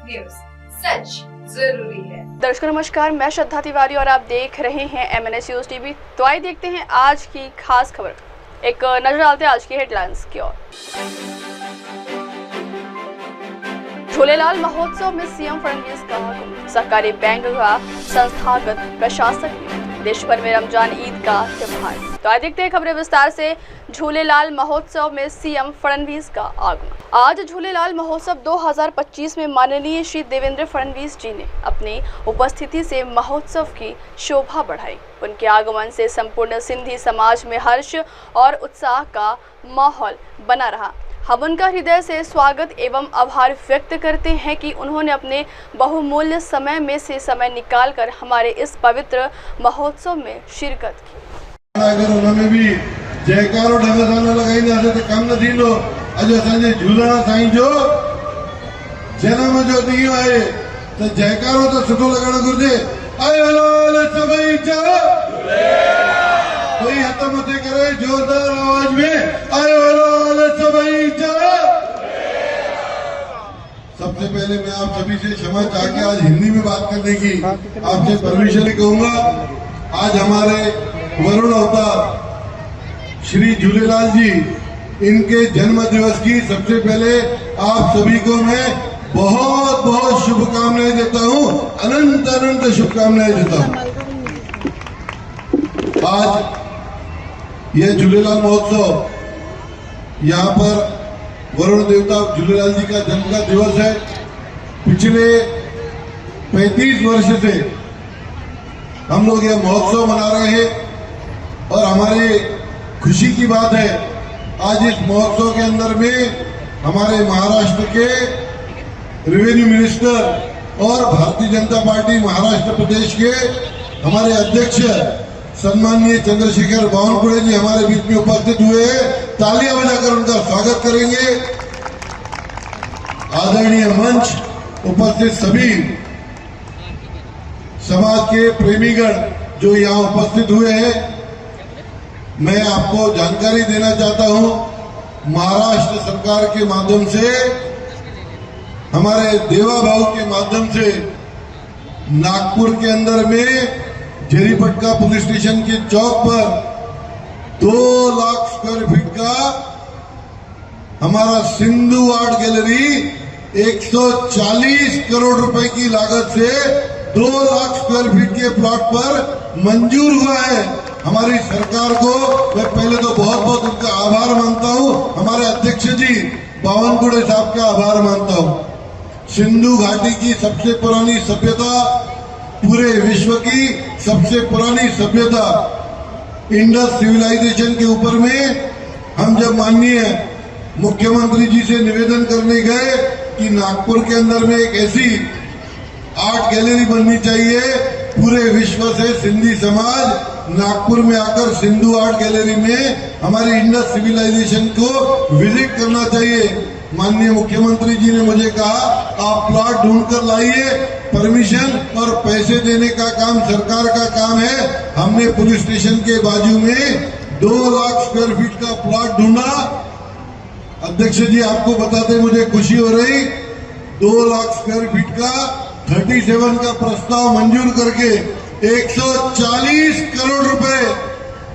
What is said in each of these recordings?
News, सच जरूरी है। दर्शकों नमस्कार, मैं श्रद्धा तिवारी और आप देख रहे हैं MNS न्यूज टीवी। तो आइए देखते हैं आज की खास खबर। एक नजर डालते हैं आज की हेडलाइंस की ओर। झूलेलाल महोत्सव में सीएम फडणवीस का आगमन, सहकारी बैंक का संस्थागत प्रशासक ने, देश भर में रमजान ईद का त्योहार। तो आज देखते हैं खबरें विस्तार से। झूलेलाल महोत्सव में सीएम फडणवीस का आगमन। आज झूलेलाल महोत्सव 2025 में माननीय श्री देवेंद्र फडणवीस जी ने अपनी उपस्थिति से महोत्सव की शोभा बढ़ाई। उनके आगमन से संपूर्ण सिंधी समाज में हर्ष और उत्साह का माहौल बना रहा। हम उनका हृदय से स्वागत एवं आभार व्यक्त करते हैं कि उन्होंने अपने बहुमूल्य समय में से समय निकालकर हमारे इस पवित्र महोत्सव में शिरकत की। अगर उन्होंने भी जयकारो ढंग सां न लॻाईंदासीं त कमु न थींदो। अॼु असांजे झूलण साईं जो जनम जो ॾींहुं आहे त जयकारो त सुठो लॻणु घुरिजे। आयो सभई चओ कोई हथ मथे करे जोरदार आवाज में आयो सभई चओ। सबसे पहले मैं आप सभी से क्षमा चाह के आज हिंदी में बात करने की आपसे परमिशन कहूंगा। आज हमारे वरुण अवतार श्री झूलेलाल जी, इनके जन्म दिवस की सबसे पहले आप सभी को मैं बहुत बहुत शुभकामनाएं देता हूं, अनंत अनंत शुभकामनाएं देता हूं। आज यह झूलेलाल महोत्सव यहाँ पर वरुण देवता झूलेलाल जी का जन्म का दिवस है। पिछले 35 वर्ष से हम लोग यह महोत्सव मना रहे हैं और हमारे खुशी की बात है आज इस महोत्सव के अंदर में हमारे महाराष्ट्र के रेवेन्यू मिनिस्टर और भारतीय जनता पार्टी महाराष्ट्र प्रदेश के हमारे अध्यक्ष सम्माननीय चंद्रशेखर बावनकुळे जी हमारे बीच में उपस्थित हुए हैं। तालियां बजाकर उनका स्वागत करेंगे। आदरणीय मंच उपस्थित सभी समाज के प्रेमीगण जो यहाँ उपस्थित हुए हैं, मैं आपको जानकारी देना चाहता हूं। महाराष्ट्र सरकार के माध्यम से, हमारे देवा भाव के माध्यम से नागपुर के अंदर में झेरीपटका पुलिस स्टेशन के चौक पर 2 लाख स्क्वायर फीट का हमारा सिंधु आर्ट गैलरी 140 करोड़ रुपए की लागत से 2 लाख स्क्वायर फीट के प्लॉट पर मंजूर हुआ है। हमारी सरकार को मैं पहले तो बहुत बहुत उनका आभार मानता हूं। हमारे अध्यक्ष जी बावनकुळे साहब का आभार मानता हूं। सिंधु घाटी की सबसे पुरानी सभ्यता, पूरे विश्व की सबसे पुरानी सभ्यता इंडस सिविलाइजेशन के ऊपर में हम जब माननीय मुख्यमंत्री जी से निवेदन करने गए कि नागपुर के अंदर में एक ऐसी आर्ट गैलरी बननी चाहिए, पूरे विश्व से सिंधी समाज नागपुर में आकर सिंधु आर्ट गैलरी में हमारी इंडस सिविलाइजेशन को विजिट करना चाहिए। माननीय मुख्यमंत्री जी ने मुझे कहा आप प्लॉट ढूंढकर लाइए, परमिशन और पैसे देने का काम सरकार का काम है। हमने पुलिस स्टेशन के बाजू में 2 लाख स्क्वायर फीट का प्लॉट ढूंढा। अध्यक्ष जी आपको बताते मुझे खुशी हो रही, 2 लाख स्क्वायर फीट का 37 का प्रस्ताव मंजूर करके 140 करोड़ रुपए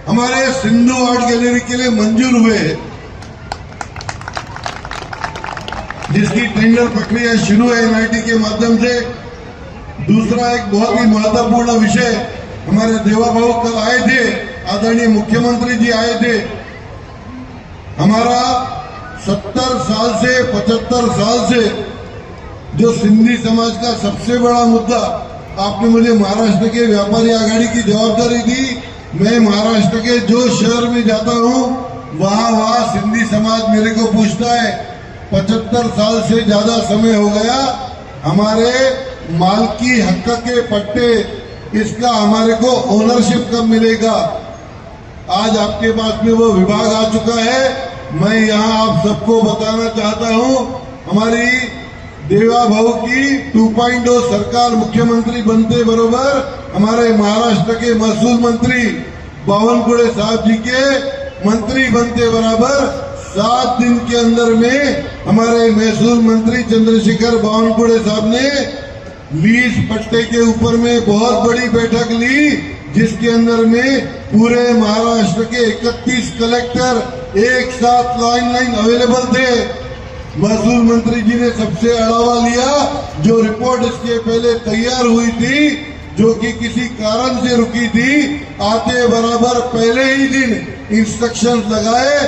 हमारे सिंधु आर्ट गैलरी के लिए मंजूर हुए, जिसकी टेंडर प्रक्रिया शुरू है MIT के माध्यम से। दूसरा एक बहुत ही महत्वपूर्ण विषय, हमारे देवा भाऊ कल आए थे, आदरणीय मुख्यमंत्री जी आए थे। हमारा 70 साल से 75 साल से जो सिंधी समाज का सबसे बड़ा मुद्दा, आपने मुझे महाराष्ट्र के व्यापारी आघाड़ी की जवाबदारी दी। मैं महाराष्ट्र के जो शहर में जाता हूं वहां सिंधी समाज मेरे को पूछता है, 75 साल से ज्यादा समय हो गया, हमारे मालकी हक के पट्टे, इसका हमारे को ओनरशिप कब मिलेगा। आज आपके पास में वो विभाग आ चुका है। मैं यहाँ आप सबको बताना चाहता हूँ, हमारी देवा भाऊ की 2.0 सरकार मुख्यमंत्री बनते बरोबर हमारे महाराष्ट्र के महसूल मंत्री बावनकुळे साहब जी के मंत्री बनते बराबर 7 दिन के अंदर में हमारे महसूल मंत्री चंद्रशेखर बावनकुळे साहब ने लीज पट्टे के ऊपर में बहुत बड़ी बैठक ली, जिसके अंदर में पूरे महाराष्ट्र के 31 कलेक्टर एक साथ लाइन अवेलेबल थे। महसूल मंत्री जी ने सबसे अड़ावा लिया। जो रिपोर्ट इसके पहले तैयार हुई थी, जो कि किसी कारण से रुकी थी, आते बराबर पहले ही दिन इंस्ट्रक्शन लगाए,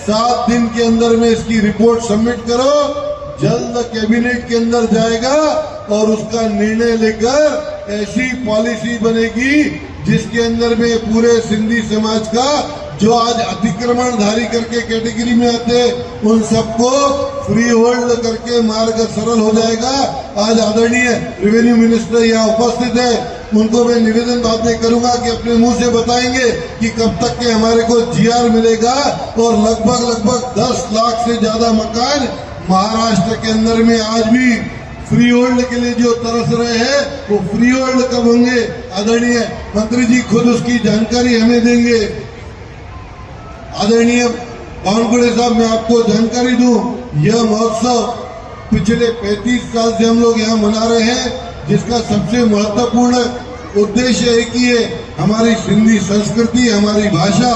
7 दिन के अंदर में इसकी रिपोर्ट सबमिट करो, जल्द कैबिनेट के अंदर जाएगा और उसका निर्णय लेकर ऐसी पॉलिसी बनेगी जिसके अंदर में पूरे सिंधी समाज का जो आज अतिक्रमणधारी करके कैटेगरी में आते हैं उन सबको फ्री होल्ड करके मार्ग सरल हो जाएगा। आज आदरणीय रेवेन्यू मिनिस्टर यहाँ उपस्थित है, उनको मैं निवेदन बातें करूंगा कि अपने मुंह से बताएंगे कि कब तक के हमारे को जीआर मिलेगा और लगभग 10 लाख से ज्यादा मकान महाराष्ट्र के अंदर में आज भी फ्री होल्ड के लिए जो तरस रहे हैं वो फ्री होल्ड कब होंगे। आदरणीय मंत्री जी खुद उसकी जानकारी हमें देंगे। आदरणीय बावनकुळे साहब, मैं आपको जानकारी दूं, यह महोत्सव पिछले 35 साल से हम लोग यहाँ मना रहे हैं, जिसका सबसे महत्वपूर्ण उद्देश्य एक ही है, हमारी सिंधी संस्कृति, हमारी भाषा,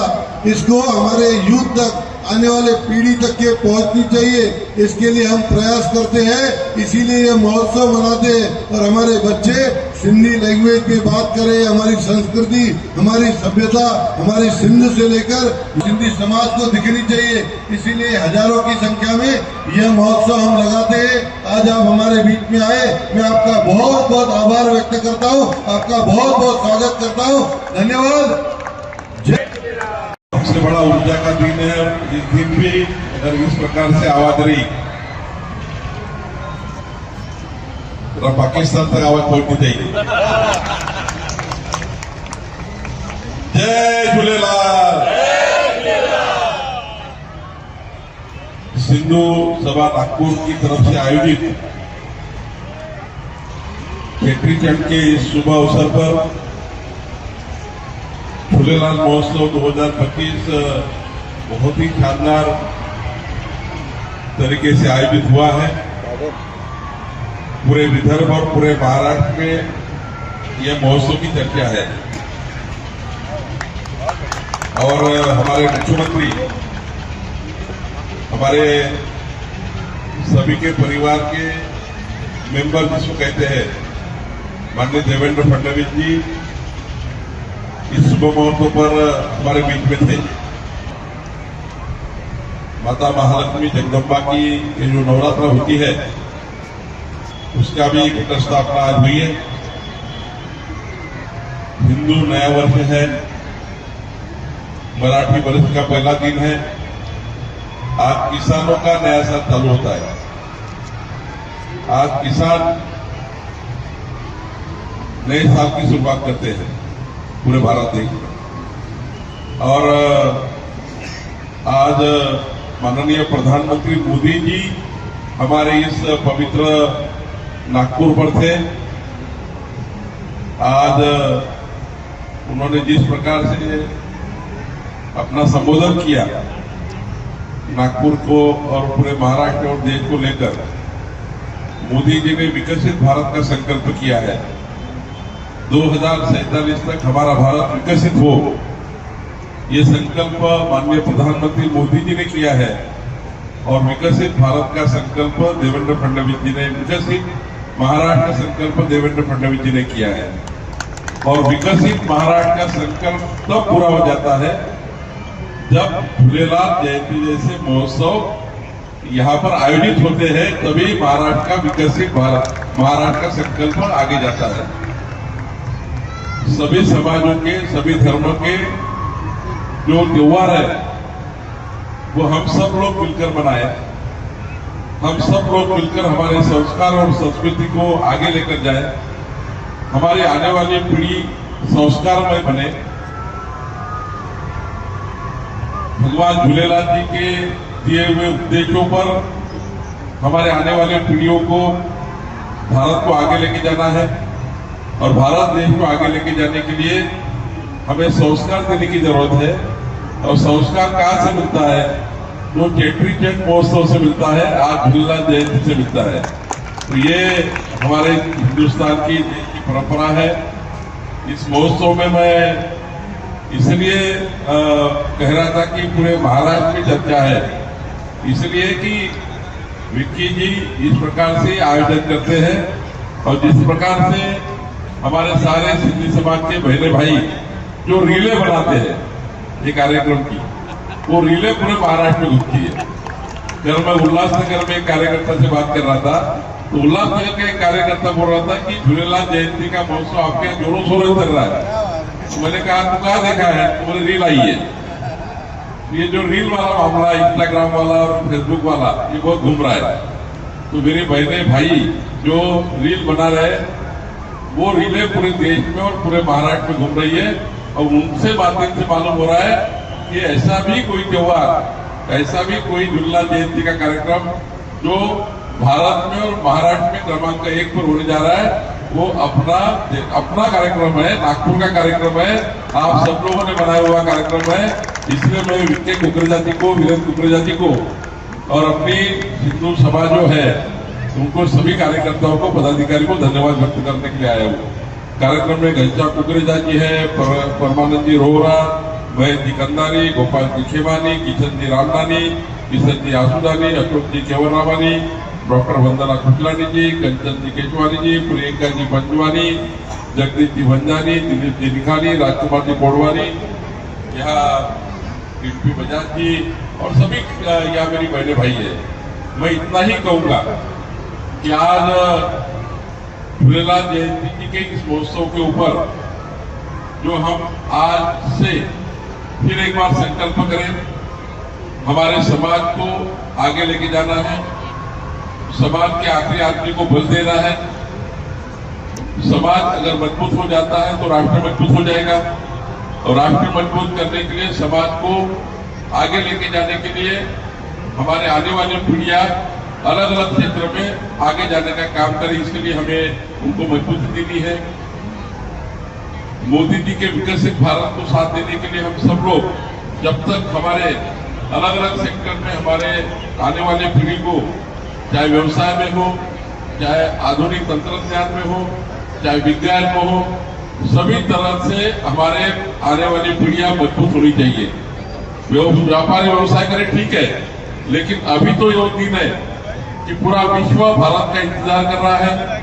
इसको हमारे यूथ तक, आने वाले पीढ़ी तक के पहुंचनी चाहिए। इसके लिए हम प्रयास करते हैं, इसीलिए यह महोत्सव मनाते हैं और हमारे बच्चे सिंधी लैंग्वेज में बात करें। हमारी संस्कृति, हमारी सभ्यता, हमारी सिंध से लेकर सिंधी समाज को दिखनी चाहिए। इसीलिए हजारों की संख्या में यह महोत्सव हम लगाते हैं। आज आप हमारे बीच में आए, मैं आपका बहुत बहुत आभार व्यक्त करता हूँ, आपका बहुत बहुत स्वागत करता हूँ। धन्यवाद। सबसे बड़ा ऊर्जा का दिन है। इस दिन भी अगर इस प्रकार से आवाज रही तो पाकिस्तान तक आवाज पहुंचनी चाहिए। जय झूलेलाल। सिंधु सभा नागपुर की तरफ से आयोजित चेट्री चंड के इस शुभ अवसर पर झूलेलाल महोत्सव 2025 बहुत ही शानदार तरीके से आयोजित हुआ है। पूरे विदर्भ और पूरे महाराष्ट्र में यह महोत्सव की चर्चा है और हमारे मुख्यमंत्री, हमारे सभी के परिवार के मेंबर जिसको कहते हैं, माननीय देवेंद्र फडणवीस जी इस शुभ मुहूर्तों पर हमारे बीच में थे। माता महालक्ष्मी जगदम्बा की ये जो नवरात्र होती है उसका भी घट स्थापना आज हुई है। हिंदू नया वर्ष है, मराठी वर्ष का पहला दिन है। आज किसानों का नया साल चालू होता है। आज किसान नए साल की शुरुआत करते हैं पूरे भारत देश में। और आज माननीय प्रधानमंत्री मोदी जी हमारे इस पवित्र नागपुर पर थे। आज उन्होंने जिस प्रकार से अपना संबोधन किया नागपुर को और पूरे महाराष्ट्र और देश को लेकर, मोदी जी ने विकसित भारत का संकल्प किया है। 2047 तक हमारा भारत विकसित हो, ये संकल्प माननीय प्रधानमंत्री मोदी जी ने किया है। और विकसित भारत का संकल्प देवेंद्र फडणवीस जी ने, विकसित महाराष्ट्र का संकल्प देवेंद्र फडणवीस जी ने किया है। और विकसित महाराष्ट्र का संकल्प तब पूरा हो जाता है जब झूलेलाल जयंती जैसे महोत्सव यहाँ पर आयोजित होते हैं, तभी महाराष्ट्र का विकसित महाराष्ट्र का संकल्प आगे जाता है। सभी समाजों के, सभी धर्मों के जो त्योहार है वो हम सब लोग मिलकर मनाए। हम सब लोग मिलकर हमारे संस्कार और संस्कृति को आगे लेकर जाए, हमारी आने वाली पीढ़ी संस्कारमय बने। भगवान झूलेलाल जी के दिए हुए उपदेशों पर हमारे आने वाली पीढ़ियों को भारत को आगे लेके जाना है। और भारत देश को आगे लेके जाने के लिए हमें संस्कार देने की जरूरत है। और संस्कार कहाँ से मिलता है? जो चेट्री चंड महोत्सव से मिलता है, आज झूलेलाल जयंती से मिलता है। तो ये हमारे हिंदुस्तान की परंपरा है। इस महोत्सव में मैं इसलिए कह रहा था कि पूरे महाराष्ट्र में चर्चा है, इसलिए कि विक्की जी इस प्रकार से आयोजन करते हैं और जिस प्रकार से हमारे सारे सिंधी समाज के बहने भाई जो रीले बनाते हैं ये कार्यक्रम की, वो रीले पूरे महाराष्ट्र में घूमती है। कल मैं उल्लासनगर में एक कार्यकर्ता से बात कर रहा था, तो उल्लासनगर का एक कार्यकर्ता बोल रहा था कि झूलेलाल जयंती का महोत्सव आपके यहाँ जोरों शोरों चल रहा है। तो मैंने कहा तू कहाँ देखा है? तो बोले रील आई है। ये जो रील वाला मामला, इंस्टाग्राम वाला और फेसबुक वाला, ये बहुत घूम रहा है। तो मेरे बहने भाई जो रील बना रहे, वो रीलें पूरे देश में और पूरे महाराष्ट्र में घूम रही है और उनसे बातचीत से मालूम हो रहा है कि ऐसा भी कोई त्योहार, ऐसा भी कोई झूलेलाल जयंती का कार्यक्रम जो भारत में और महाराष्ट्र में क्रमांक 1 पर होने जा रहा है, वो अपना कार्यक्रम है, नागपुर का कार्यक्रम है, आप सब लोगों ने बनाया हुआ कार्यक्रम है। इसलिए मैं विक्की कुकरेजा जी को, वीरेंद्र कुकरेजा जी को और अपनी हिंदू सभा जो है उनको, सभी कार्यकर्ताओं को, पदाधिकारी को धन्यवाद व्यक्त करने के लिए आया हूँ। कार्यक्रम में घनश्याम कुकरेजा जी है, परमानंद जी रोहरा, महेश जी कंदारी, गोपाल जी खेमानी, किशन जी रामनानी, किशन जी आसुदानी, अशोक जी केवररामानी, डॉक्टर वंदना खुटलानी जी, कंचन जी केशवानी जी, प्रियंका जी पंजवानी, जगदीश जी भंजानी, दिलीप जी निखानी, राजकुमार जी कोडवानी, यहाँ कीर्ति बजाज जी और सभी यहाँ मेरी बहने भाई है। मैं इतना ही कहूंगा कि आज झूलेलाल जयंती जी के इस महोत्सव के ऊपर जो हम आज से फिर एक बार संकल्प करें, हमारे समाज को आगे लेके जाना है, समाज के आखिरी आदमी को बल देना है। समाज अगर मजबूत हो जाता है तो राष्ट्र मजबूत हो जाएगा और राष्ट्र मजबूत करने के लिए, समाज को आगे लेके जाने के लिए हमारे आने वाली पीढ़ियां अलग अलग क्षेत्र में आगे जाने का काम करें, इसके लिए हमें उनको मजबूती देनी है। मोदी जी के विकसित भारत को साथ देने के लिए हम सब लोग, जब तक हमारे अलग अलग सेक्टर में हमारे आने वाले पीढ़ी को, चाहे व्यवसाय में हो, चाहे आधुनिक तंत्रज्ञान में हो, चाहे विज्ञान में हो, सभी तरह से हमारे आने वाली पीढ़ियां मजबूत होनी चाहिए। व्यापारी व्यवसाय करें ठीक है, लेकिन अभी तो ये दिन है कि पूरा विश्व भारत का इंतजार कर रहा है।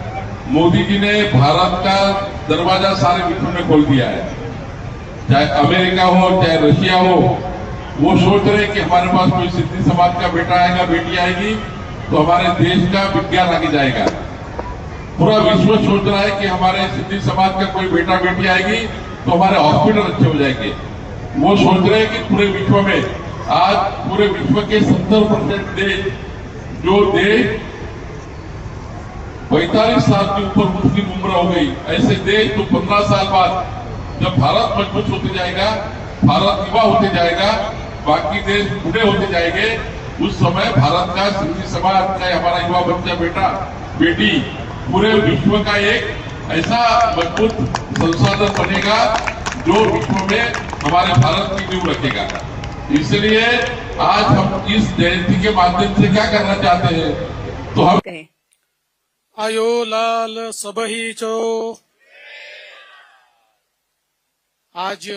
मोदी जी ने भारत का दरवाजा सारे विश्व में खोल दिया है। चाहे अमेरिका हो, चाहे रशिया हो, वो सोच रहे कि हमारे पास कोई सिंधी समाज का बेटा आएगा, बेटी आएगी, तो हमारे देश का विज्ञान आगे जाएगा। पूरा विश्व सोच रहा है कि हमारे सिंधी समाज का कोई बेटा बेटी आएगी तो हमारे हॉस्पिटल अच्छे हो जाएंगे। वो सोच रहे हैं कि पूरे विश्व में, आज पूरे विश्व के 70% देश, जो देश 45 साल के ऊपर मुस्लिम उम्र हो गई, ऐसे देश तो 15 साल बाद जब भारत मजबूत होते जाएगा, भारत युवा होते जाएगा, बाकी देश बूढ़े होते जाएंगे, उस समय भारत का सिंधी समाज, चाहे हमारा युवा बच्चा बेटा बेटी, पूरे विश्व का एक ऐसा मजबूत संसाधन बनेगा जो विश्व में हमारे भारत की नींव रखेगा। इसलिए आज हम इस जयंती के माध्यम से क्या करना चाहते हैं, तो हम आयो लाल सबही चो। आज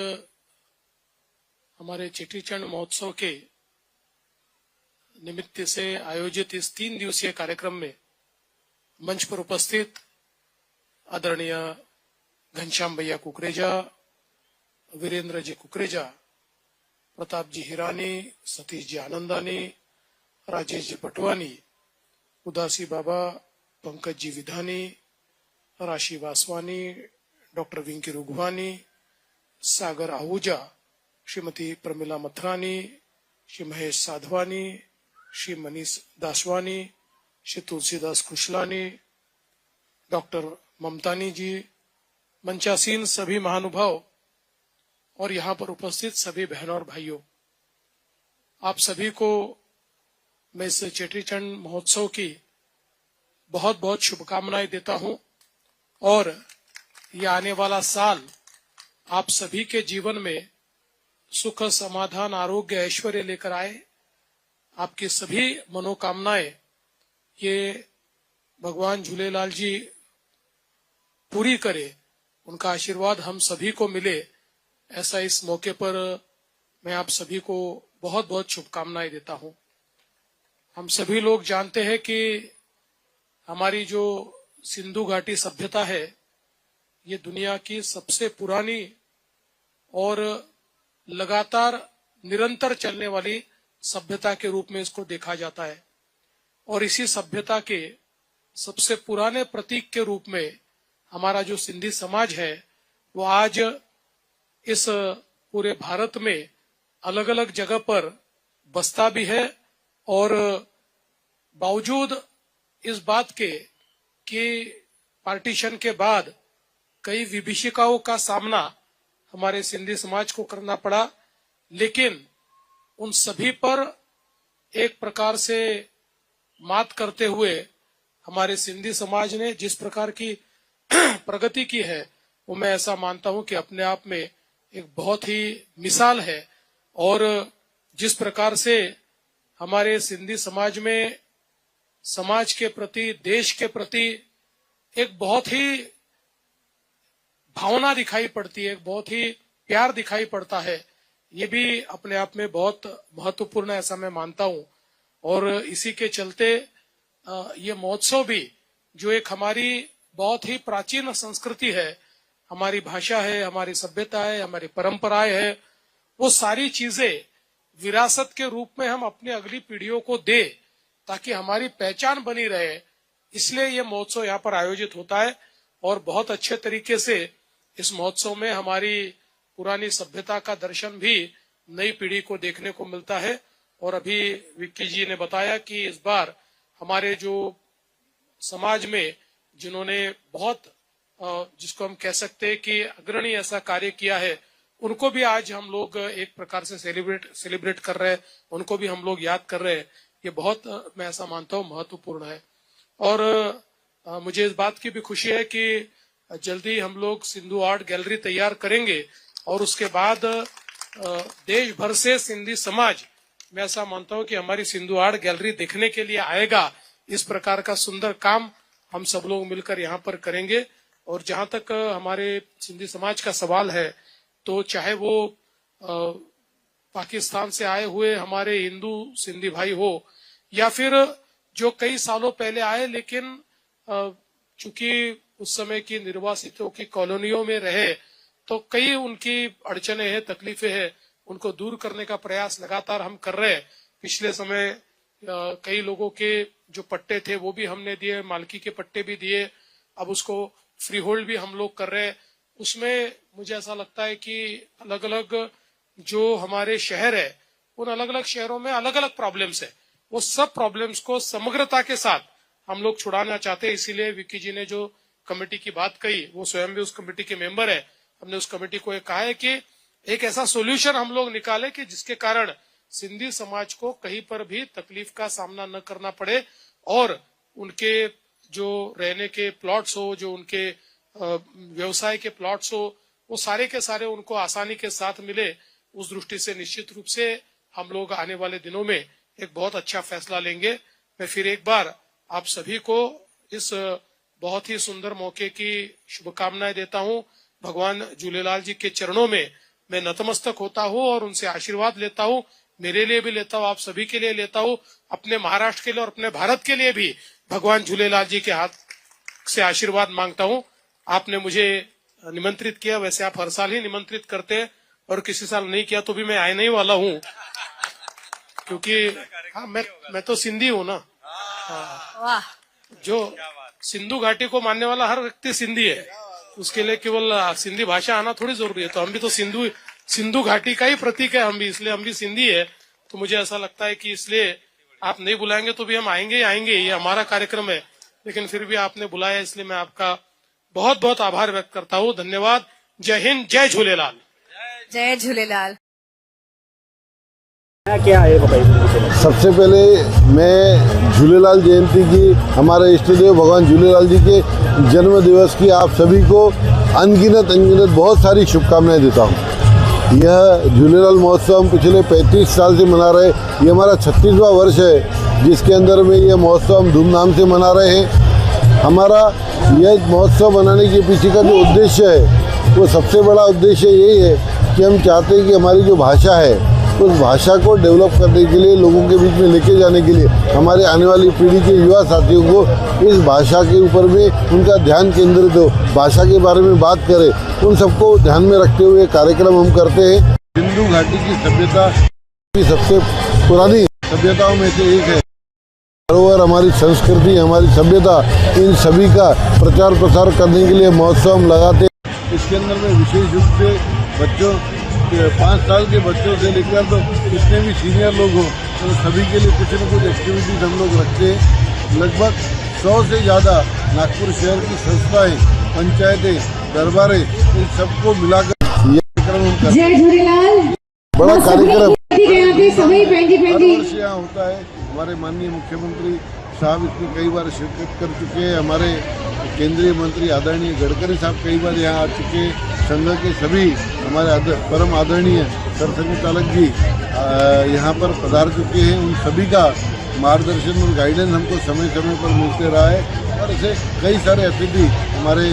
हमारे चेटीचंड महोत्सव के निमित्त से आयोजित इस 3 दिवसीय कार्यक्रम में मंच पर उपस्थित आदरणीय घनश्याम भैया कुकरेजा, वीरेंद्र जी कुकरेजा, प्रताप जी हिरानी, सतीश जी आनंदानी, राजेश जी पटवानी, उदासी बाबा, पंकज जी विधानी, राशि वासवानी, डॉक्टर विंकी रुघवानी, सागर आहूजा, श्रीमती प्रमिला मथरानी, श्री महेश साधवानी, श्री मनीष दासवानी, श्री तुलसीदास खुशलानी, डॉक्टर ममतानी जी, मंचासीन सभी महानुभाव और यहाँ पर उपस्थित सभी बहनों और भाइयों, आप सभी को मैं इस चेटीचंड महोत्सव की बहुत बहुत शुभकामनाएं देता हूं और ये आने वाला साल आप सभी के जीवन में सुख, समाधान, आरोग्य, ऐश्वर्य लेकर आए आपकी सभी मनोकामनाएं ये भगवान झूलेलाल जी पूरी करे, उनका आशीर्वाद हम सभी को मिले, ऐसा इस मौके पर मैं आप सभी को बहुत बहुत शुभकामनाएं देता हूं। हम सभी लोग जानते हैं कि हमारी जो सिंधु घाटी सभ्यता है ये दुनिया की सबसे पुरानी और लगातार निरंतर चलने वाली सभ्यता के रूप में इसको देखा जाता है। और इसी सभ्यता के सबसे पुराने प्रतीक के रूप में हमारा जो सिंधी समाज है वो आज इस पूरे भारत में अलग अलग जगह पर बसता भी है। और बावजूद इस बात के कि पार्टीशन के बाद कई विभीषिकाओं का सामना हमारे सिंधी समाज को करना पड़ा, लेकिन उन सभी पर एक प्रकार से मात करते हुए हमारे सिंधी समाज ने जिस प्रकार की प्रगति की है वो मैं ऐसा मानता हूं कि अपने आप में एक बहुत ही मिसाल है। और जिस प्रकार से हमारे सिंधी समाज में समाज के प्रति, देश के प्रति एक बहुत ही भावना दिखाई पड़ती है, एक बहुत ही प्यार दिखाई पड़ता है, ये भी अपने आप में बहुत महत्वपूर्ण है ऐसा मैं मानता हूं। और इसी के चलते ये महोत्सव भी जो एक हमारी बहुत ही प्राचीन संस्कृति है, हमारी भाषा है, हमारी सभ्यता है, हमारी परंपराएं है, वो सारी चीजें विरासत के रूप में हम अपनी अगली पीढ़ियों को दे ताकि हमारी पहचान बनी रहे। इसलिए ये महोत्सव यहाँ पर आयोजित होता है और बहुत अच्छे तरीके से इस महोत्सव में हमारी पुरानी सभ्यता का दर्शन भी नई पीढ़ी को देखने को मिलता है। और अभी विक्की जी ने बताया कि इस बार हमारे जो समाज में जिन्होंने बहुत जिसको हम कह सकते हैं कि अग्रणी ऐसा कार्य किया है, उनको भी आज हम लोग एक प्रकार से सेलिब्रेट कर रहे हैं, उनको भी हम लोग याद कर रहे हैं। ये बहुत मैं ऐसा मानता हूँ महत्वपूर्ण है। और मुझे इस बात की भी खुशी है कि जल्दी हम लोग सिंधु आर्ट गैलरी तैयार करेंगे और उसके बाद देश भर से सिंधी समाज, मैं ऐसा मानता हूँ कि हमारी सिंधु आर्ट गैलरी देखने के लिए आएगा। इस प्रकार का सुंदर काम हम सब लोग मिलकर यहाँ पर करेंगे। और जहां तक हमारे सिंधी समाज का सवाल है, तो चाहे वो पाकिस्तान से आए हुए हमारे हिंदू सिंधी भाई हो या फिर जो कई सालों पहले आए लेकिन चूंकि उस समय की निर्वासितों की कॉलोनियों में रहे, तो कई उनकी अड़चने हैं, तकलीफें हैं, उनको दूर करने का प्रयास लगातार हम कर रहे हैं। पिछले समय कई लोगों के जो पट्टे थे वो भी हमने दिए, मालकी के पट्टे भी दिए, अब उसको फ्री होल्ड भी हम लोग कर रहे हैं। उसमें मुझे ऐसा लगता है कि अलग अलग जो हमारे शहर है, उन अलग अलग शहरों में अलग अलग प्रॉब्लम्स है, वो सब प्रॉब्लम्स को समग्रता के साथ हम लोग छुड़ाना चाहते हैं। इसीलिए विक्की जी ने जो कमेटी की बात कही, वो स्वयं भी उस कमेटी के मेंबर है। हमने उस कमेटी को कहा है कि एक ऐसा सोल्यूशन हम लोग निकाले कि जिसके कारण सिंधी समाज को कहीं पर भी तकलीफ का सामना न करना पड़े और उनके जो रहने के प्लॉट्स हो, जो उनके व्यवसाय के प्लॉट्स हो, वो सारे के सारे उनको आसानी के साथ मिले। उस दृष्टि से निश्चित रूप से हम लोग आने वाले दिनों में एक बहुत अच्छा फैसला लेंगे। मैं फिर एक बार आप सभी को इस बहुत ही सुंदर मौके की शुभकामनाएं देता हूं। भगवान झूलेलाल जी के चरणों में मैं नतमस्तक होता हूं और उनसे आशीर्वाद लेता हूं। मेरे लिए भी लेता हूं, आप सभी के लिए लेता हूं, अपने महाराष्ट्र के लिए और अपने भारत के लिए भी भगवान झूलेलाल जी के हाथ से आशीर्वाद मांगता हूं। आपने मुझे निमंत्रित किया, वैसे आप हर साल ही निमंत्रित करते हैं और किसी साल नहीं किया तो भी मैं आने ही वाला हूं, क्योंकि हाँ, मैं तो सिंधी हूं ना। हाँ, जो सिंधु घाटी को मानने वाला हर व्यक्ति सिंधी है, उसके लिए केवल सिंधी भाषा आना थोड़ी जरूरी है। तो हम भी तो सिंधु घाटी का ही प्रतीक है हम भी, इसलिए हम भी सिंधी है। तो मुझे ऐसा लगता है कि इसलिए आप नहीं बुलाएंगे तो भी हम आएंगे ही आएंगे, ये हमारा कार्यक्रम है। लेकिन फिर भी आपने बुलाया, इसलिए मैं आपका बहुत बहुत आभार व्यक्त करता हूँ। धन्यवाद। जय हिंद, जय झूलेलाल। जय झूलेलाल। क्या है बताइए। सबसे पहले मैं झूलेलाल जयंती की, हमारे इष्ट देव भगवान झूलेलाल जी के जन्म दिवस की आप सभी को अनगिनत बहुत सारी शुभकामनाएं देता हूँ। यह झूलेलाल महोत्सव हम पिछले 35 साल से मना रहे। ये हमारा 36वां वर्ष है जिसके अंदर में ये महोत्सव हम धूमधाम से मना रहे हैं। हमारा यह महोत्सव मनाने के पीछे का जो उद्देश्य है वो सबसे बड़ा उद्देश्य यही है कि हम चाहते हैं कि हमारी जो भाषा है उस भाषा को डेवलप करने के लिए, लोगों के बीच में लेके जाने के लिए, हमारे आने वाली पीढ़ी के युवा साथियों को इस भाषा के ऊपर में उनका ध्यान केंद्रित हो, भाषा के बारे में बात करें, उन सबको ध्यान में रखते हुए कार्यक्रम हम करते हैं। सिंधु घाटी की सभ्यता की सबसे पुरानी सभ्यताओं में से एक है। धरोहर, हमारी संस्कृति, हमारी सभ्यता, इन सभी का प्रचार प्रसार करने के लिए महोत्सव हम लगाते हैं। इसके अंदर में विशेष रूप से बच्चों 5 साल के बच्चों से लेकर तो जितने भी सीनियर लोग हों तो सभी के लिए कुछ न कुछ एक्टिविटीज हम लोग रखते हैं। लगभग 100 से ज़्यादा नागपुर शहर की संस्थाएं, पंचायतें, दरबारें, इन सबको मिलाकर ये कार्यक्रम हम करते हैं। जय झूलेलाल। बड़ा कार्यक्रम हर वर्ष यहाँ होता है। हमारे माननीय मुख्यमंत्री साहब इसमें कई बार शिरकत कर चुके हैं। हमारे केंद्रीय मंत्री आदरणीय गडकरी साहब कई बार यहाँ आ चुके हैं। संघ के सभी हमारे परम आदरणीय सरसंघ चालक जी यहाँ पर पधार चुके हैं। उन सभी का मार्गदर्शन और गाइडेंस हमको समय समय पर मिलते रहा है। और ऐसे कई सारे अतिथि हमारे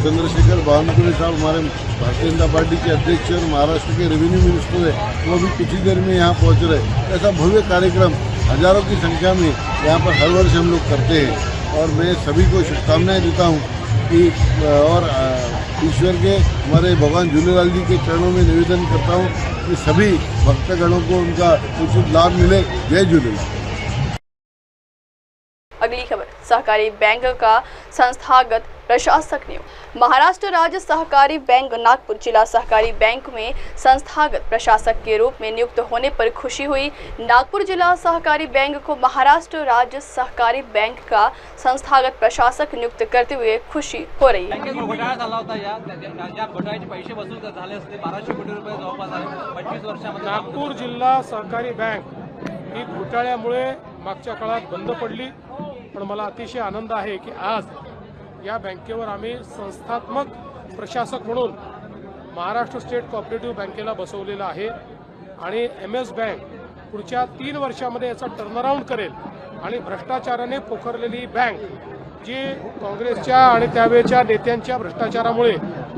चंद्रशेखर बावनकुळे साहब, हमारे भारतीय जनता पार्टी के अध्यक्ष और महाराष्ट्र के रेवेन्यू मिनिस्टर है, वो भी कुछ ही देर में यहाँ पहुँच रहे। ऐसा भव्य कार्यक्रम हजारों की संख्या में यहाँ पर हर वर्ष हम लोग करते हैं। और मैं सभी को शुभकामनाएं देता हूँ कि और ईश्वर के, हमारे भगवान झूलेलाल जी के चरणों में निवेदन करता हूँ कि सभी भक्तगणों को उनका उचित लाभ मिले। जय झूलेलाल। अगली खबर, सहकारी बैंक का संस्थागत प्रशासक नियुक्त। महाराष्ट्र राज्य सहकारी बैंक नागपुर जिला सहकारी बैंक में संस्थागत प्रशासक के रूप में नियुक्त होने पर खुशी हुई। नागपुर जिला सहकारी बैंक को महाराष्ट्र राज्य सहकारी बैंक का संस्थागत प्रशासक नियुक्त करते हुए खुशी हो रही है। घोटाळा झाला होता, ज्या घोटाळ्याचे पैसे वसूल झाले असते 1200 कोटी रुपये जवळपास आहे 25 वर्षामध्ये। नागपूर जिल्हा सहकारी बँक ही घोटाळ्यामुळे मागच्या काळात बंद पडली, पण मला अतिशय आनंद आहे की आज या बँकेवर आम्ही संस्थात्मक प्रशासक म्हणून महाराष्ट्र स्टेट कोऑपरेटिव्ह बँकेला बसवलेलं आहे आणि MS बँक पुढच्या 3 वर्षामध्ये याचा टर्नअराउंड करेल आणि भ्रष्टाचाराने पोखरलेली बँक जी काँग्रेसच्या आणि त्यावेळच्या नेत्यांच्या भ्रष्टाचारामुळे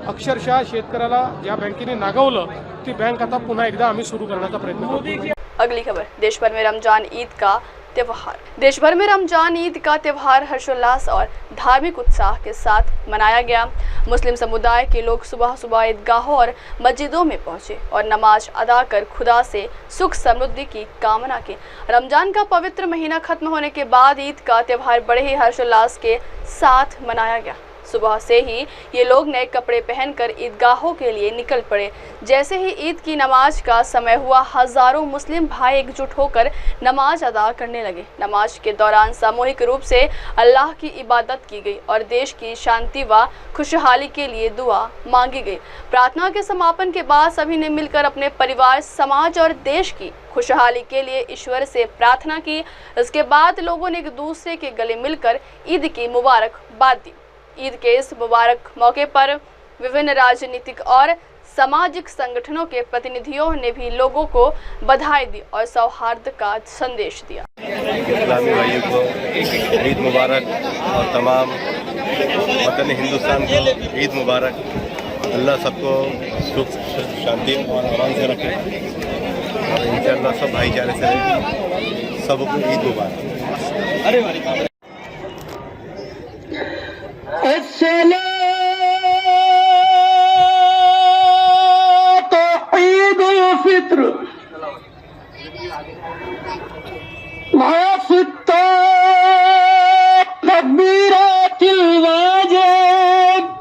अक्षरशः शेतकऱ्याला ज्या बँकेने नागवलं ती बँक आता पुन्हा एकदा आम्ही सुरू करण्याचा प्रयत्न करतो। अगली खबर, देश भर में रमजान ईद का त्योहार। देश भर में रमजान ईद का त्योहार हर्षोल्लास और धार्मिक उत्साह के साथ मनाया गया। मुस्लिम समुदाय के लोग सुबह सुबह ईदगाहों और मस्जिदों में पहुंचे और नमाज अदा कर खुदा से सुख समृद्धि की कामना की। रमजान का पवित्र महीना खत्म होने के बाद ईद का त्योहार बड़े ही हर्षोल्लास के साथ मनाया गया। सुबह से ही ये लोग नए कपड़े पहनकर ईदगाहों के लिए निकल पड़े। जैसे ही ईद की नमाज का समय हुआ, हजारों मुस्लिम भाई एकजुट होकर नमाज अदा करने लगे। नमाज के दौरान सामूहिक रूप से अल्लाह की इबादत की गई और देश की शांति व खुशहाली के लिए दुआ मांगी गई। प्रार्थना के समापन के बाद सभी ने मिलकर अपने परिवार, समाज और देश की खुशहाली के लिए ईश्वर से प्रार्थना की। इसके बाद लोगों ने एक दूसरे के गले मिलकर ईद की मुबारकबाद दी। ईद के इस मुबारक मौके पर विभिन्न राजनीतिक और सामाजिक संगठनों के प्रतिनिधियों ने भी लोगों को बधाई दी और सौहार्द का संदेश दिया। इस्लामी भाइयों को ईद मुबारक और तमाम वतन हिंदुस्तान को ईद मुबारक। अल्लाह सबको सुख शांति और आराम से रखे और इंशाअल्लाह सब भाईचारे से रहे। सबको ईद मुबारक। ईद उल फित्र तकबीरातिल वाजिब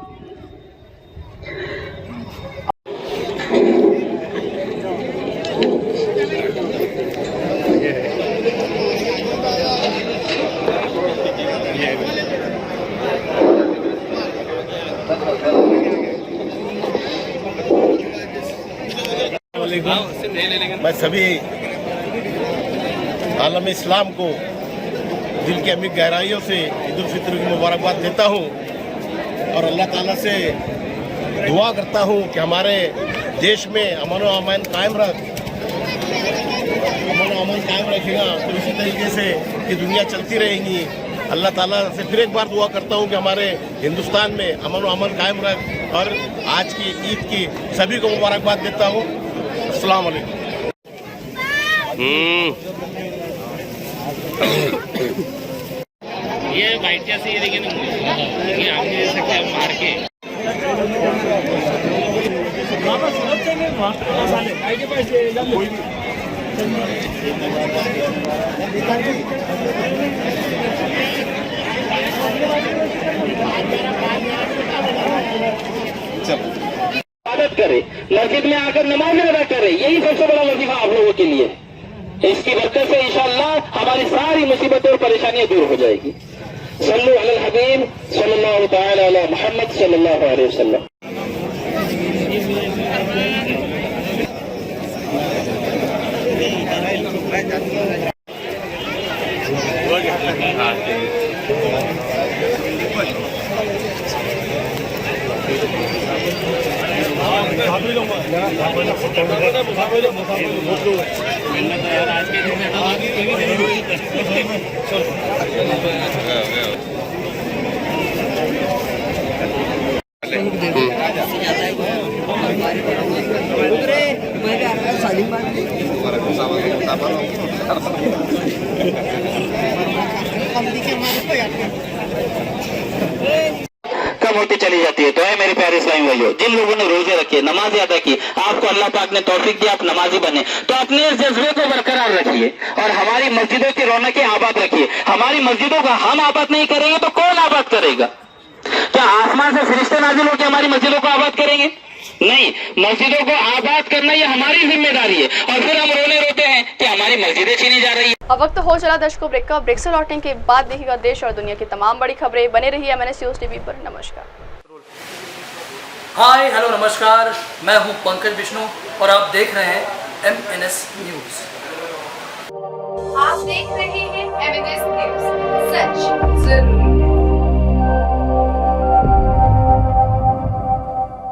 मैं सभी आलम इस्लाम को दिल की अमीर गहराइयों से ईद उल फित्र की मुबारकबाद देता हूँ और अल्लाह ताला से दुआ करता हूँ कि हमारे देश में अमन व अमान कायम रखेगा तो इसी तरीके से ये दुनिया चलती रहेगी। अल्लाह ताला से फिर एक बार दुआ करता हूँ कि हमारे हिंदुस्तान में अमन व अमन कायम रहे और आज की ईद की सभी को मुबारकबाद देता हूँ। अस्सलाम वालेकुम। ये वाइट जैसे ये देखिए ना, ये आप नहीं दे सकते हम मार के। इबादत करे, मस्जिद में आकर नमाज अदा करे, यही सबसे बड़ा वजीफा आप लोगों के लिए। इसकी बरकत से इंशाअल्लाह हमारी सारी मुसीबतें और परेशानियां दूर हो जाएगी। सल्लु अलल हबीब सल्लल्लाहु तआला अला मुहम्मद सल्लल्लाहु अलैहि वसल्लम। कम होती चली जाती है। तो है मेरे प्यारे इस्लामी भाइयों, जिन लोगों ने रोजे रखे, नमाज अदा की, आपको अल्लाह पाक ने तौफीक दिया, आप नमाजी बने, तो अपने इस जज्बे को बरकरार रखिए और हमारी मस्जिदों की रौनकें आबाद रखिए। हमारी मस्जिदों का हम आबाद नहीं करेंगे तो कौन आबाद करेगा? क्या आसमान से फरिश्ते नाजिल होकर हमारी मस्जिदों को आबाद करेंगे? नहीं, मस्जिदों को आबाद करना ये हमारी जिम्मेदारी है। और फिर हम रोते हैं कि हमारी मस्जिदें छीनी जा रही है। अब वक्त हो चला दर्शकों ब्रेक का। ब्रेक से लौटने के बाद देखिएगा देश और दुनिया की तमाम बड़ी खबरें। बने रहिए MNS न्यूज़ TV पर। नमस्कार। हाय हेलो नमस्कार, मैं हूं पंकज विष्णु और आप देख रहे हैं MNS न्यूज़। आप देख रहे हैं MNS न्यूज़, सच